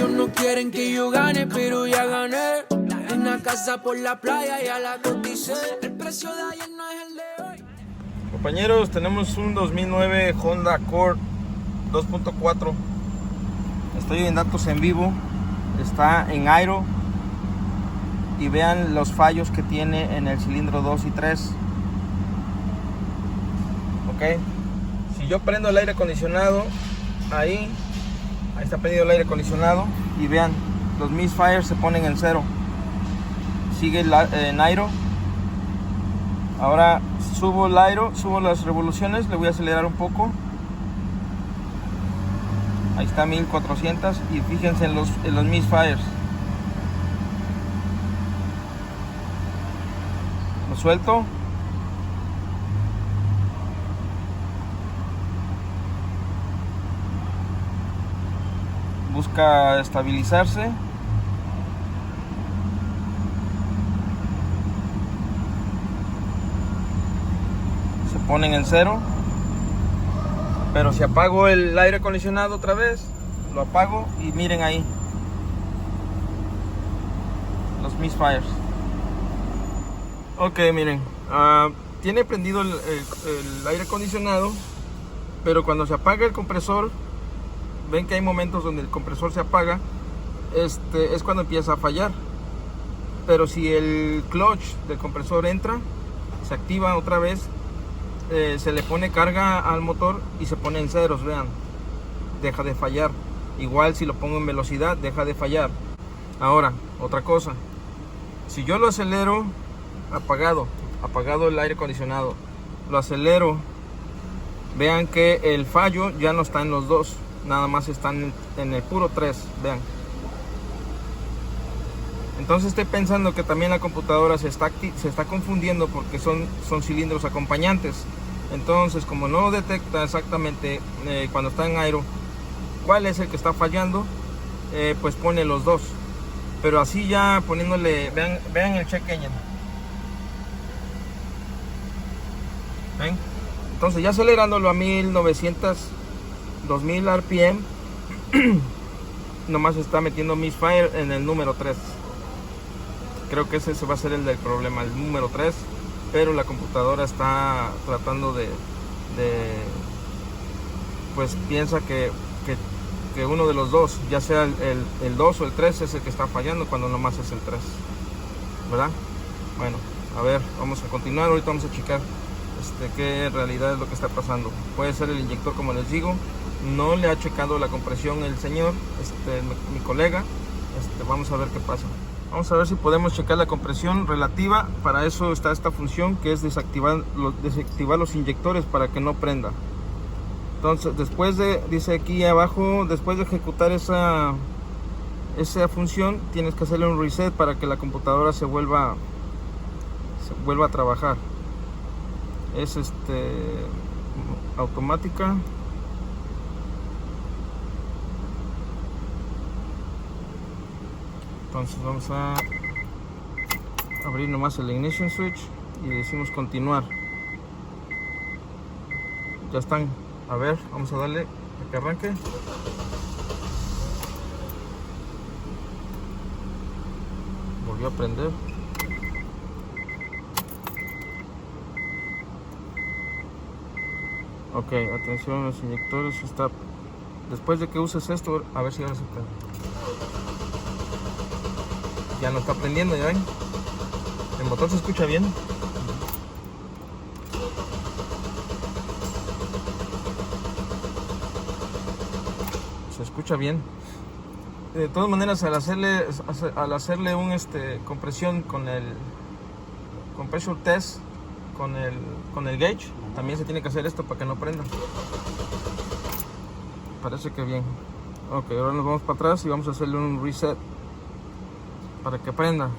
Ellos no quieren que yo gane, pero ya gané. Una casa por la playa, ya la coticé. El precio de ayer no es el de hoy. Compañeros, tenemos un 2009 Honda Accord 2.4. Estoy en datos en vivo. Está en aero. Y vean los fallos que tiene en el cilindro 2 y 3. Ok. Si yo prendo el aire acondicionado, ahí está prendido el aire acondicionado. Y vean, los misfires se ponen en cero. Sigue en aero. Ahora subo el aero, subo las revoluciones, le voy a acelerar un poco. Ahí está 1400 y fíjense en los misfires. Lo suelto. Busca estabilizarse. Se ponen en cero. Pero si apago el aire acondicionado otra vez, lo apago y miren ahí los misfires. Ok, miren, tiene prendido el aire acondicionado, pero cuando se apaga el compresor, ven que hay momentos donde el compresor se apaga, es cuando empieza a fallar. Pero si el clutch del compresor entra, se activa otra vez, se le pone carga al motor y se pone en ceros, vean, deja de fallar. Igual si lo pongo en velocidad, deja de fallar. Ahora, otra cosa, si yo lo acelero, apagado el aire acondicionado, lo acelero, vean que el fallo ya no está en los dos, nada más están en el puro 3, vean. Entonces estoy pensando que también la computadora se está confundiendo porque son cilindros acompañantes. Entonces, como no detecta exactamente cuando está en aero cuál es el que está fallando, pues pone los dos. Pero así ya poniéndole, vean el check engine. ¿Ven? Entonces ya acelerándolo a 1900, 2000 RPM, nomás está metiendo misfire en el número 3. Creo que ese va a ser el del problema, el número 3. Pero la computadora está tratando pues piensa que uno de los dos, ya sea el 2 o el 3, es el que está fallando, cuando nomás es el 3, ¿verdad? Bueno, a ver, vamos a continuar. Ahorita vamos a checar qué en realidad es lo que está pasando. Puede ser el inyector, como les digo. No le ha checado la compresión el señor, mi colega. Vamos a ver qué pasa. Vamos a ver si podemos checar la compresión relativa. Para eso está esta función, que es desactivar los inyectores para que no prenda. Entonces, dice aquí abajo, después de ejecutar esa función, tienes que hacerle un reset para que la computadora se vuelva a trabajar. Es automática. Entonces vamos a abrir nomás el ignition switch y decimos continuar. Ya están. A ver, vamos a darle a que arranque. Volvió a prender. Ok, atención, los inyectores está. Después de que uses esto, a ver si ahora se prende. Ya no está prendiendo, ya ven. El motor se escucha bien. Se escucha bien. De todas maneras, al hacerle un compresión con el compressor test con el gauge, también se tiene que hacer esto para que no prenda. Parece que bien. Ok, ahora nos vamos para atrás y vamos a hacerle un reset para que prenda.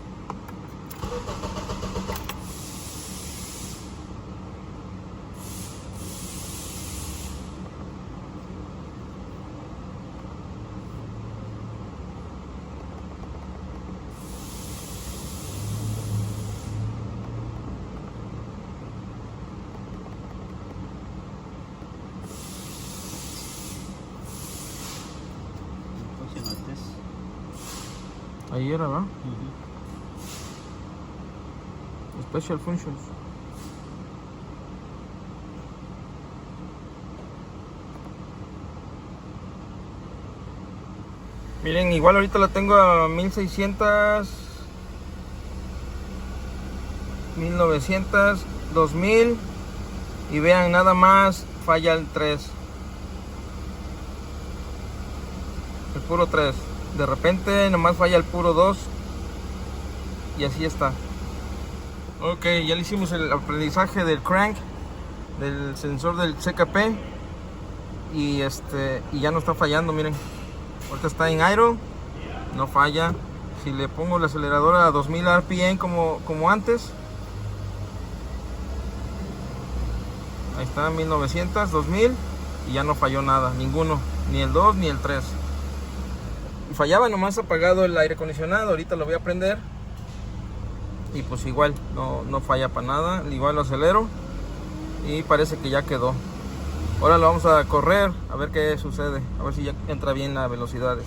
Funcionó el test. Ahí era, ¿verdad? Special Functions. Miren, igual ahorita la tengo a 1600, 1900, 2000 y vean, nada más falla el 3. El puro 3. De repente nomás falla el puro 2 y así está. Ok, ya le hicimos el aprendizaje del crank, del sensor del CKP y ya no está fallando, miren. Ahorita está en idle, no falla. Si le pongo el acelerador a 2000 RPM como antes, ahí está, 1900, 2000 y ya no falló nada, ninguno, ni el 2 ni el 3. Fallaba nomás apagado el aire acondicionado. Ahorita lo voy a prender y pues igual no falla para nada. Igual lo acelero y parece que ya quedó. Ahora lo vamos a correr a ver qué sucede, a ver si ya entra bien las velocidades.